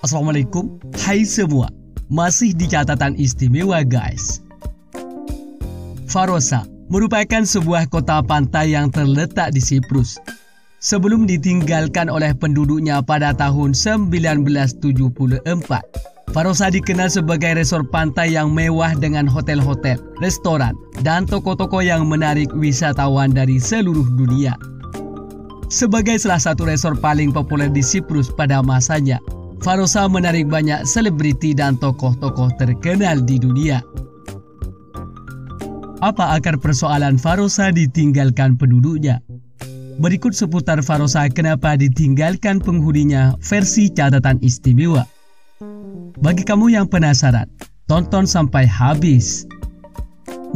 Assalamualaikum, hai semua. Masih di catatan istimewa guys. Farosa merupakan sebuah kota pantai yang terletak di Siprus. Sebelum ditinggalkan oleh penduduknya pada tahun 1974, Farosa dikenal sebagai resort pantai yang mewah dengan hotel-hotel, restoran, dan toko-toko yang menarik wisatawan dari seluruh dunia. Sebagai salah satu resort paling populer di Siprus pada masanya, Farosa menarik banyak selebriti dan tokoh-tokoh terkenal di dunia. Apa akar persoalan Farosa ditinggalkan penduduknya? Berikut seputar Farosa kenapa ditinggalkan penghuninya versi catatan istimewa. Bagi kamu yang penasaran, tonton sampai habis.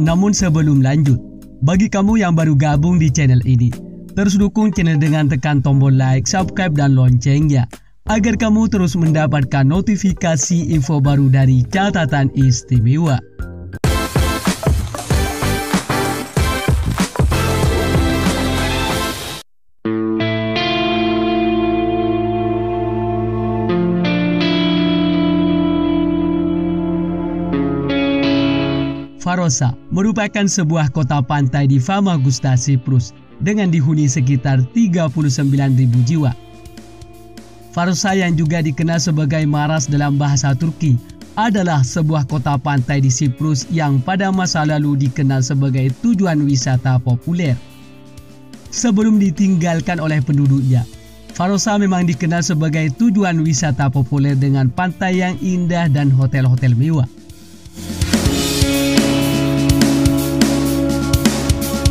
Namun sebelum lanjut, bagi kamu yang baru gabung di channel ini, terus dukung channel dengan tekan tombol like, subscribe, dan loncengnya, agar kamu terus mendapatkan notifikasi info baru dari catatan istimewa. Farosa merupakan sebuah kota pantai di Famagusta, Siprus, dengan dihuni sekitar 39.000 jiwa. Farosa yang juga dikenal sebagai Maras dalam bahasa Turki adalah sebuah kota pantai di Siprus yang pada masa lalu dikenal sebagai tujuan wisata populer. Sebelum ditinggalkan oleh penduduknya, Farosa memang dikenal sebagai tujuan wisata populer dengan pantai yang indah dan hotel-hotel mewah.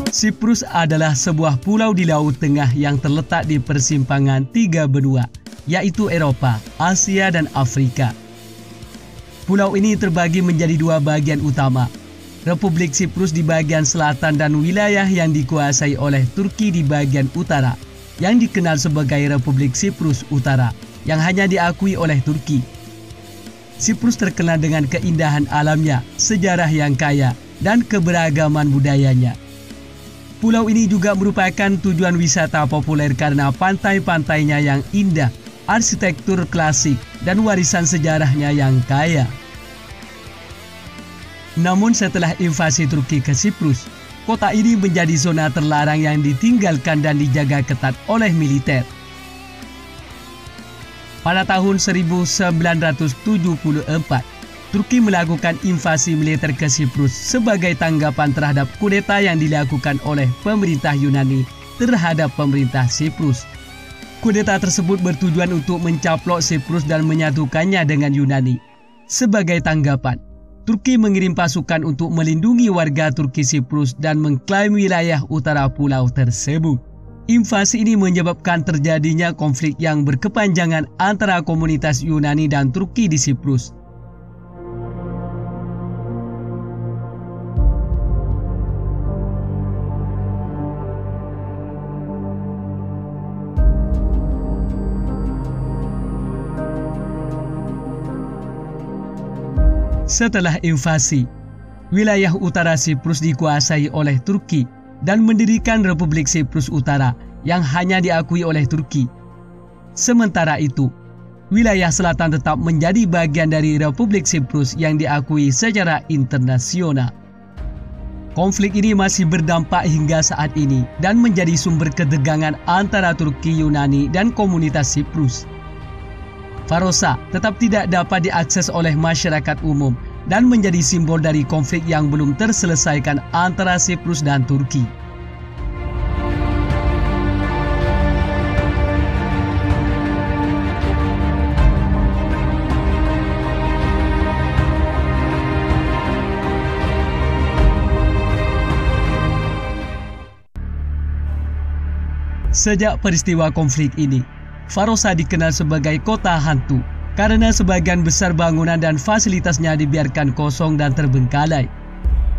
Siprus adalah sebuah pulau di Laut Tengah yang terletak di persimpangan tiga benua, yaitu Eropa, Asia, dan Afrika. Pulau ini terbagi menjadi dua bagian utama, Republik Siprus di bagian selatan dan wilayah yang dikuasai oleh Turki di bagian utara, yang dikenal sebagai Republik Siprus Utara, yang hanya diakui oleh Turki. Siprus terkenal dengan keindahan alamnya, sejarah yang kaya, dan keberagaman budayanya. Pulau ini juga merupakan tujuan wisata populer karena pantai-pantainya yang indah, arsitektur klasik, dan warisan sejarahnya yang kaya. Namun setelah invasi Turki ke Siprus, kota ini menjadi zona terlarang yang ditinggalkan dan dijaga ketat oleh militer. Pada tahun 1974, Turki melakukan invasi militer ke Siprus sebagai tanggapan terhadap kudeta yang dilakukan oleh pemerintah Yunani terhadap pemerintah Siprus. Kudeta tersebut bertujuan untuk mencaplok Siprus dan menyatukannya dengan Yunani. Sebagai tanggapan, Turki mengirim pasukan untuk melindungi warga Turki Siprus dan mengklaim wilayah utara pulau tersebut. Invasi ini menyebabkan terjadinya konflik yang berkepanjangan antara komunitas Yunani dan Turki di Siprus. Setelah invasi, wilayah utara Siprus dikuasai oleh Turki dan mendirikan Republik Siprus Utara yang hanya diakui oleh Turki. Sementara itu, wilayah selatan tetap menjadi bagian dari Republik Siprus yang diakui secara internasional. Konflik ini masih berdampak hingga saat ini dan menjadi sumber ketegangan antara Turki, Yunani, dan komunitas Siprus. Farosa tetap tidak dapat diakses oleh masyarakat umum dan menjadi simbol dari konflik yang belum terselesaikan antara Siprus dan Turki. Sejak peristiwa konflik ini, Farosa dikenal sebagai kota hantu karena sebagian besar bangunan dan fasilitasnya dibiarkan kosong dan terbengkalai.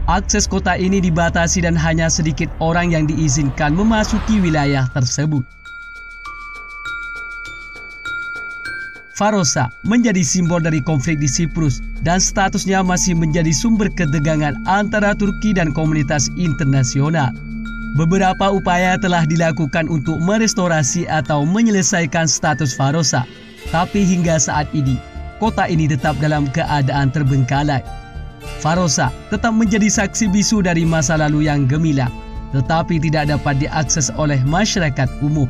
Akses kota ini dibatasi dan hanya sedikit orang yang diizinkan memasuki wilayah tersebut. Farosa menjadi simbol dari konflik di Siprus dan statusnya masih menjadi sumber ketegangan antara Turki dan komunitas internasional. Beberapa upaya telah dilakukan untuk merestorasi atau menyelesaikan status Farosa, Tapi hingga saat ini, kota ini tetap dalam keadaan terbengkalai. Farosa tetap menjadi saksi bisu dari masa lalu yang gemilang, tetapi tidak dapat diakses oleh masyarakat umum.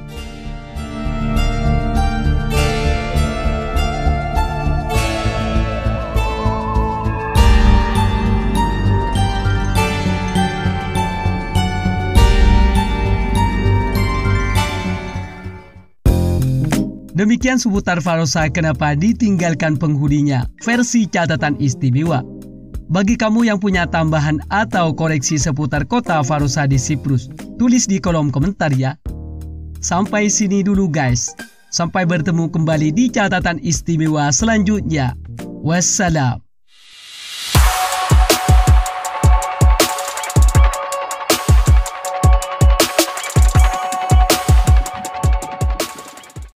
Demikian seputar Farosa kenapa ditinggalkan penghuninya, versi catatan istimewa. Bagi kamu yang punya tambahan atau koreksi seputar kota Farosa di Siprus, tulis di kolom komentar ya. Sampai sini dulu guys. Sampai bertemu kembali di catatan istimewa selanjutnya. Wassalam.